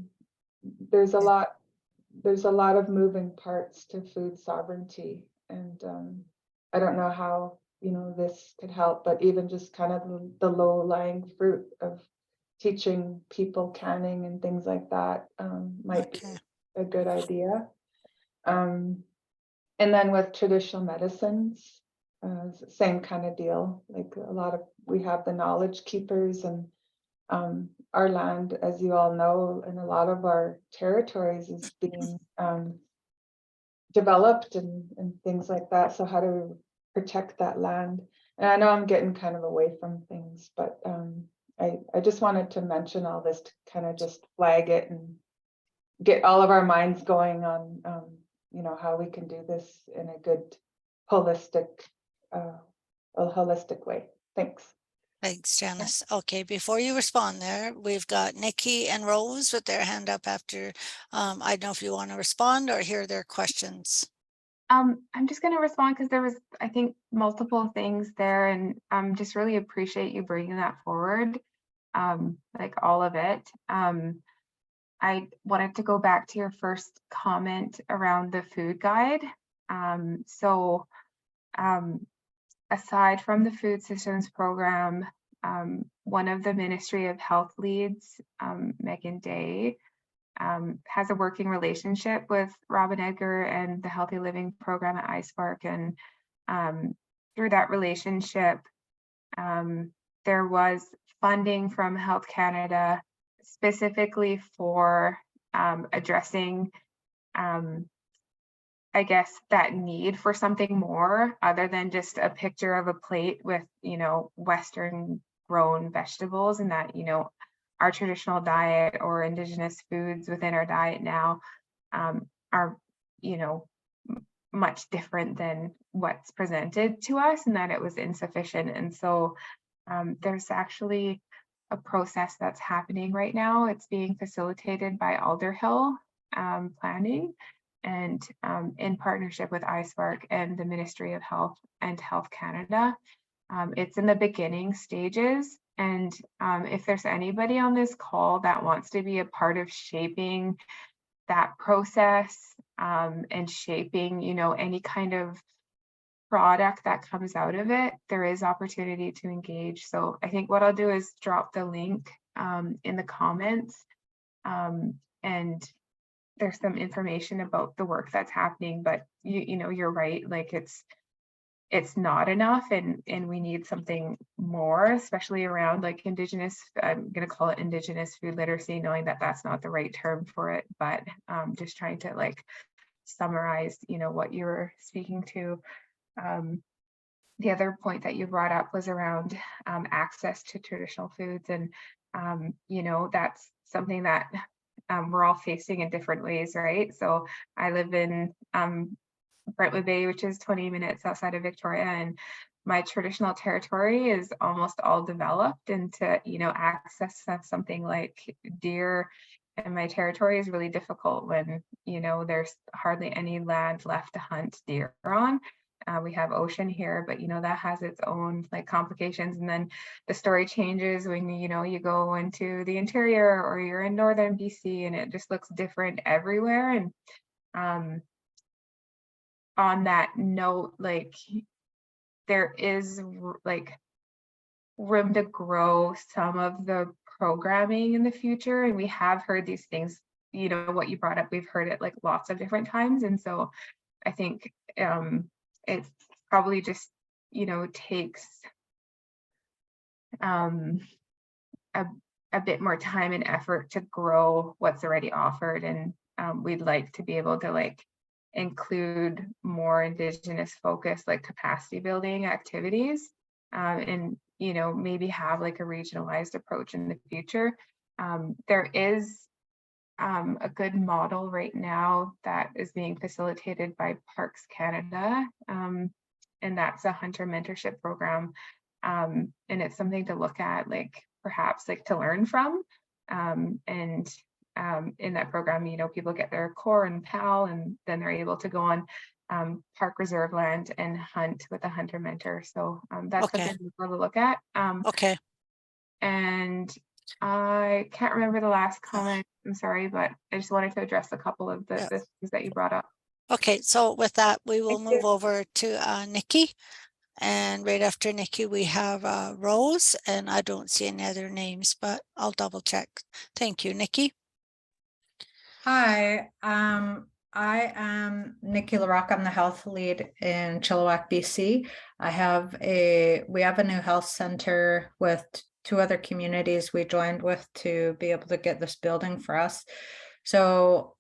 there's a lot of moving parts to food sovereignty, and I don't know how, you know, this could help, but even just kind of the low-lying fruit of teaching people canning and things like that might be a good idea. And then with traditional medicines, same kind of deal. Like we have the knowledge keepers, and our land, as you all know, in a lot of our territories is being developed and things like that. So how do we protect that land? And I know I'm getting kind of away from things, but I just wanted to mention all this to kind of just flag it and get all of our minds going on, how we can do this in a good holistic way. Thanks. Thanks, Janice. Okay, before you respond there, we've got Nikki and Rose with their hand up after. I don't know if you want to respond or hear their questions. I'm just going to respond because there was, I think, multiple things there, and just really appreciate you bringing that forward, like all of it. I wanted to go back to your first comment around the food guide. Aside from the food systems program, one of the Ministry of Health leads, Megan Day, has a working relationship with Robin Edgar and the Healthy Living program at iSpark. And through that relationship, there was funding from Health Canada specifically for addressing I guess that need for something more other than just a picture of a plate with, Western grown vegetables, and that, our traditional diet or Indigenous foods within our diet now are, much different than what's presented to us, and that it was insufficient. And so there's actually a process that's happening right now. It's being facilitated by Alderhill Planning, and in partnership with iSpark and the Ministry of Health and Health Canada. It's in the beginning stages, and if there's anybody on this call that wants to be a part of shaping that process and shaping, any kind of product that comes out of it, there is opportunity to engage. So I think what I'll do is drop the link in the comments, and there's some information about the work that's happening, but you're right, like it's not enough, and we need something more, especially around like Indigenous, I'm going to call it Indigenous food literacy, knowing that that's not the right term for it, but just trying to like summarize, what you were speaking to. The other point that you brought up was around access to traditional foods, and that's something that we're all facing in different ways, right? So I live in Brentwood Bay, which is 20 minutes outside of Victoria, and my traditional territory is almost all developed, and to access something like deer in my territory is really difficult when there's hardly any land left to hunt deer on. We have ocean here, but that has its own like complications. And then the story changes when you go into the interior or you're in northern BC, and it just looks different everywhere. And on that note, like there is like room to grow some of the programming in the future, and we have heard these things, what you brought up, we've heard it like lots of different times. And so I think it probably just takes a bit more time and effort to grow what's already offered, and we'd like to be able to like include more Indigenous focused like capacity building activities, and maybe have like a regionalized approach in the future. There is a good model right now that is being facilitated by Parks Canada, and that's a hunter mentorship program, and it's something to look at, like perhaps like to learn from, and in that program, people get their core and PAL, and then they're able to go on park reserve land and hunt with a hunter mentor. So that's Okay. something to look at. Okay. And I can't remember the last comment, I'm sorry, but I just wanted to address a couple of the things that you brought up. Okay, so with that, we will Thank you. move over to Nikki. And right after Nikki, we have Rose, and I don't see any other names, but I'll double check. Thank you, Nikki. Hi, I am Nikki LaRocque. I'm the health lead in Chilliwack, BC. We have a new health center with 2 other communities we joined with to be able to get this building for us. So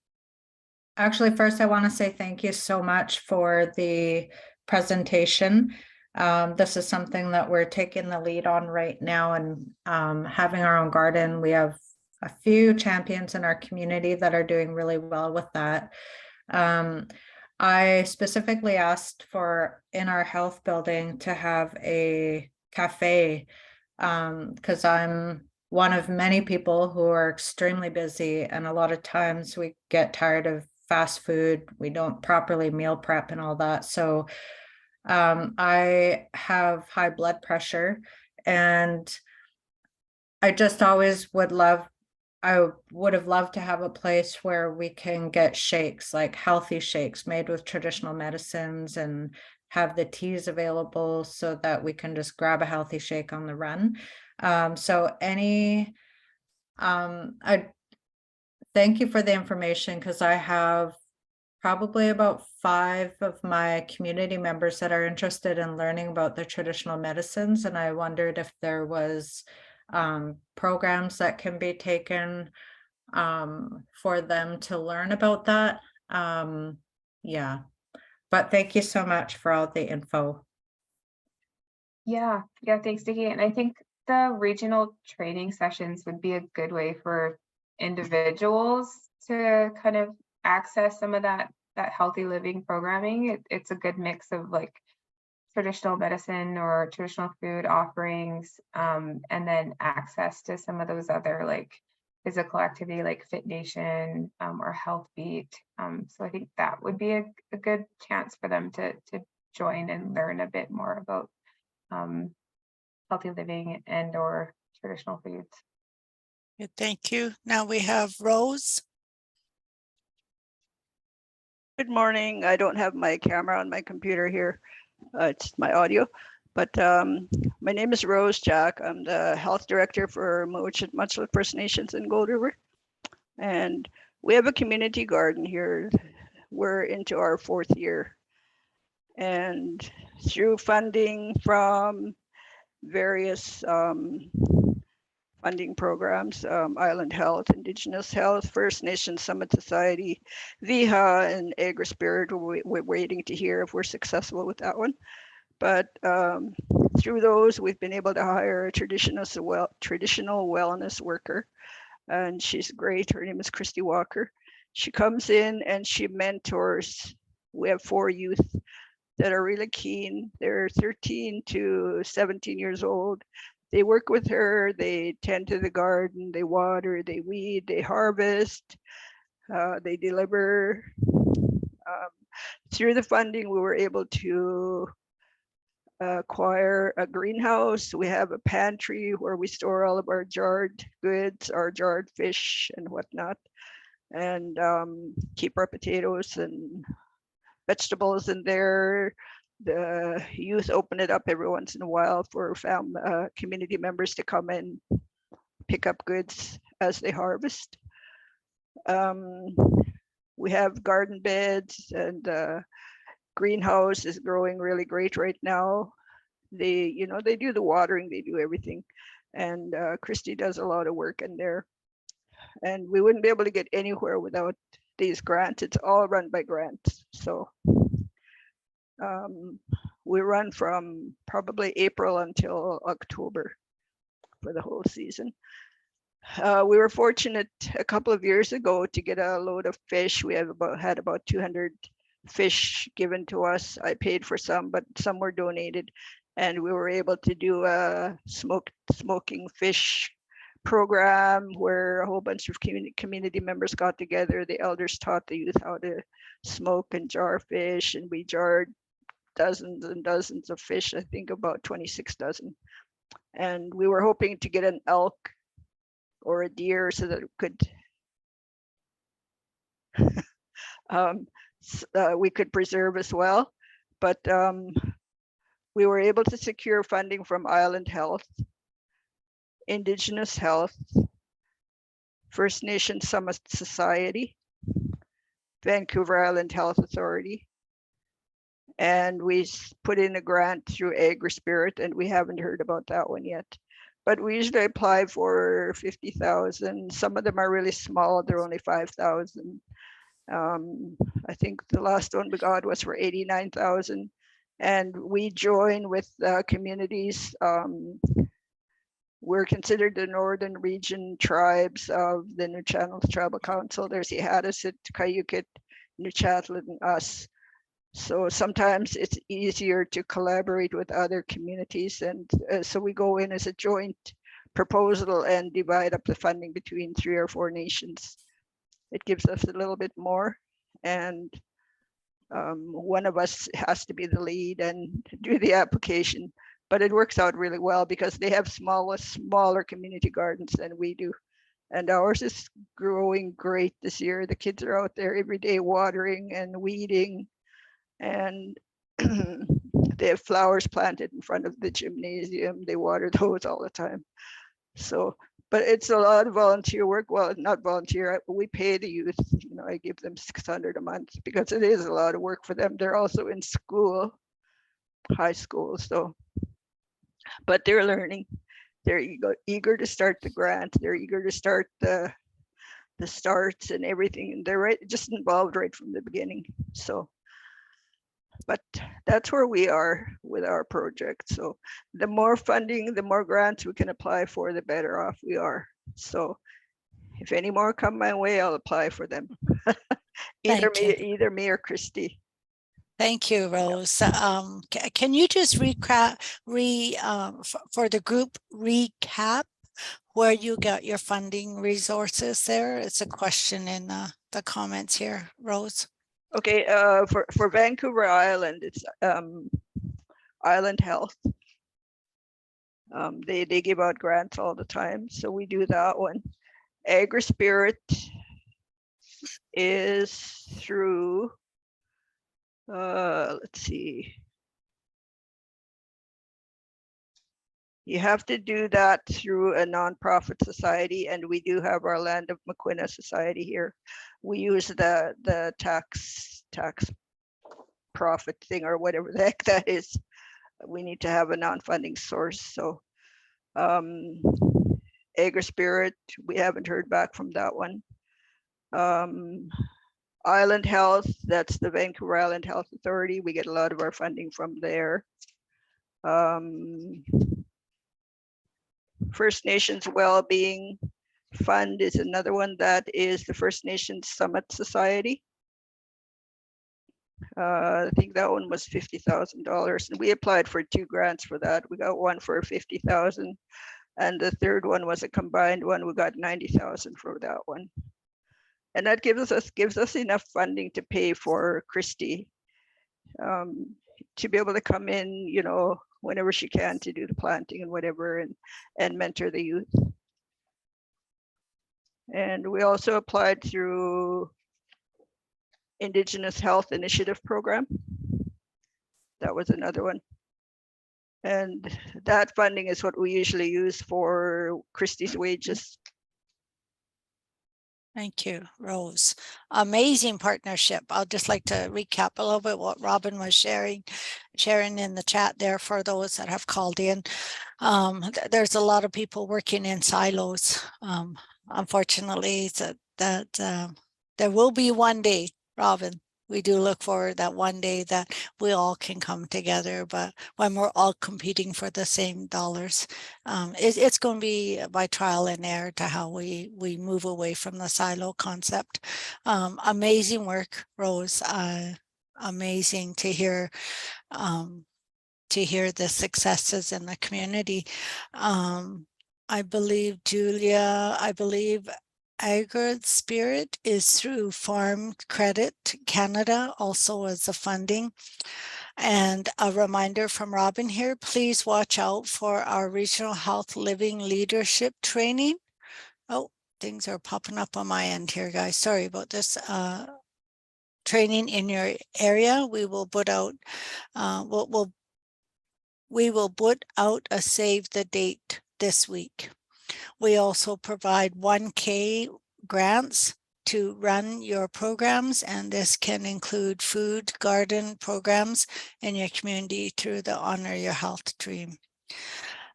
actually, first I want to say thank you so much for the presentation. This is something that we're taking the lead on right now, and having our own garden. We have a few champions in our community that are doing really well with that. I specifically asked for in our health building to have a cafe because I'm one of many people who are extremely busy, and a lot of times we get tired of fast food. We don't properly meal prep and all that. So I have high blood pressure, and I just always I would have loved to have a place where we can get shakes, like healthy shakes made with traditional medicines, and have the teas available so that we can just grab a healthy shake on the run. I thank you for the information, because I have probably about 5 of my community members that are interested in learning about the traditional medicines. And I wondered if there was programs that can be taken for them to learn about that. Yeah, but thank you so much for all the info. Yeah, thanks, Nikki. And I think the regional training sessions would be a good way for individuals to kind of access some of that healthy living programming. It's a good mix of like traditional medicine or traditional food offerings, and then access to some of those other like physical activity like Fit Nation or Health Beat. So I think that would be a good chance for them to join and learn a bit more about healthy living and or traditional foods. Good, thank you. Now we have Rose. Good morning. I don't have my camera on my computer here. It's my audio, but my name is Rose Jack. I'm the health director for Muchlet First Nations in Gold River. And we have a community garden here. We're into our 4th year. And through funding from various funding programs, Island Health, Indigenous Health, First Nations Summit Society, VIHA, and Agri-Spirit. We're waiting to hear if we're successful with that one. But through those, we've been able to hire a traditional wellness worker, and she's great. Her name is Christy Walker. She comes in and she mentors. We have 4 youth that are really keen. They're 13 to 17 years old. They work with her, they tend to the garden, they water, they weed, they harvest, they deliver. Through the funding, we were able to acquire a greenhouse. We have a pantry where we store all of our jarred goods, our jarred fish and whatnot, and keep our potatoes and vegetables in there. The youth open it up every once in a while for community members to come and pick up goods as they harvest. We have garden beds, and greenhouse is growing really great right now. They do the watering, they do everything. And Christy does a lot of work in there. And we wouldn't be able to get anywhere without these grants. It's all run by grants. So we run from probably April until October for the whole season. We were fortunate a couple of years ago to get a load of fish. We had about 200 fish given to us. I paid for some, but some were donated, and we were able to do a smoking fish program where a whole bunch of community members got together. The elders taught the youth how to smoke and jar fish, and we jarred dozens and dozens of fish, I think about 26 dozen. And we were hoping to get an elk or a deer so that we could preserve as well. But we were able to secure funding from Island Health, Indigenous Health, First Nation Summit Society, Vancouver Island Health Authority, and we put in a grant through Agri-Spirit, and we haven't heard about that one yet. But we usually apply for 50,000. Some of them are really small, they're only 5,000. I think the last one we got was for 89,000. And we join with communities we're considered the northern region tribes of the New Channels Tribal Council. There's Ihattasit, Cayuquit, Nuchatlan, and us. So sometimes it's easier to collaborate with other communities. And so we go in as a joint proposal and divide up the funding between 3 or 4 nations. It gives us a little bit more. And one of us has to be the lead and do the application. But it works out really well because they have smaller community gardens than we do. And ours is growing great this year. The kids are out there every day watering and weeding. And they have flowers planted in front of the gymnasium. They water those all the time. So, but it's a lot of volunteer work. Well, not volunteer, we pay the youth. You know, I give them $600 a month because it is a lot of work for them. They're also in school, high school. So, but they're learning. They're eager to start the grant. They're eager to start the starts and everything. And they're just involved right from the beginning. So, but that's where we are with our project. So the more funding, the more grants we can apply for, the better off we are. So if any more come my way, I'll apply for them. either me or Christy. Thank you, Rose. Can you just for the group recap where you got your funding resources there? It's a question in the comments here, Rose. Okay, for Vancouver Island, it's Island Health. They give out grants all the time, so we do that one. Agri-Spirit is through, let's see. You have to do that through a nonprofit society, and we do have our Land of Maquina Society here. We use the tax profit thing or whatever the heck that is. We need to have a non-funding source. So Agri-Spirit, we haven't heard back from that one. Island Health, that's the Vancouver Island Health Authority. We get a lot of our funding from there. First Nations Wellbeing Fund is another one. That is the First Nations Summit Society. I think that one was $50,000, and we applied for 2 grants for that. We got one for 50,000, and the third one was a combined one. We got 90,000 for that one, and that gives us enough funding to pay for Christy to be able to come in, you know, whenever she can to do the planting and whatever, and mentor the youth. And we also applied through Indigenous Health Initiative Program. That was another one. And that funding is what we usually use for Christy's wages. Thank you, Rose. Amazing partnership. I'll just like to recap a little bit what Robin was sharing in the chat there for those that have called in. There's a lot of people working in silos. Unfortunately, that there will be one day, Robin, we do look forward that one day that we all can come together, but when we're all competing for the same dollars, it's going to be by trial and error to how we move away from the silo concept. Amazing work, Rose. Amazing to hear the successes in the community. I believe, Julia, Agri-Spirit is through Farm Credit Canada, also as a funding. And a reminder from Robin here, please watch out for our Regional Health Living Leadership Training. Oh, things are popping up on my end here, guys. Sorry about this. Training in your area. We will put out, we will put out a save the date this week. We also provide 1K grants to run your programs, and this can include food garden programs in your community through the Honor Your Health Dream.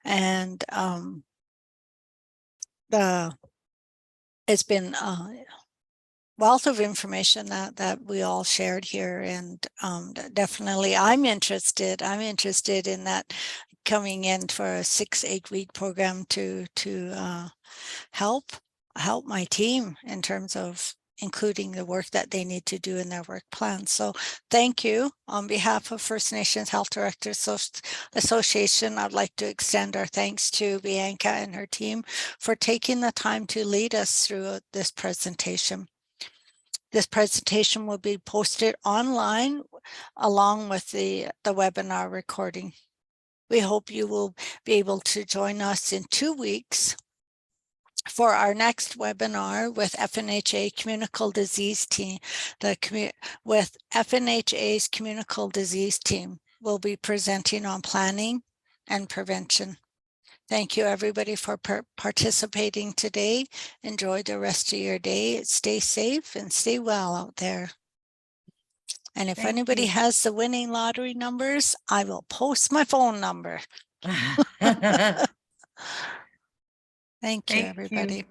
And it's been a wealth of information that we all shared here, and definitely I'm interested in that coming in for a 6-8 week program to help my team in terms of including the work that they need to do in their work plans. So thank you. On behalf of First Nations Health Directors Association, I'd like to extend our thanks to Bianca and her team for taking the time to lead us through this presentation. This presentation will be posted online along with the webinar recording. We hope you will be able to join us in 2 weeks for our next webinar with FNHA Communicable Disease Team. With FNHA's Communicable Disease Team, we'll be presenting on planning and prevention. Thank you everybody for participating today. Enjoy the rest of your day. Stay safe and stay well out there. And if Thank anybody you. has the winning lottery numbers, I will post my phone number. Thank you, Thank you. everybody.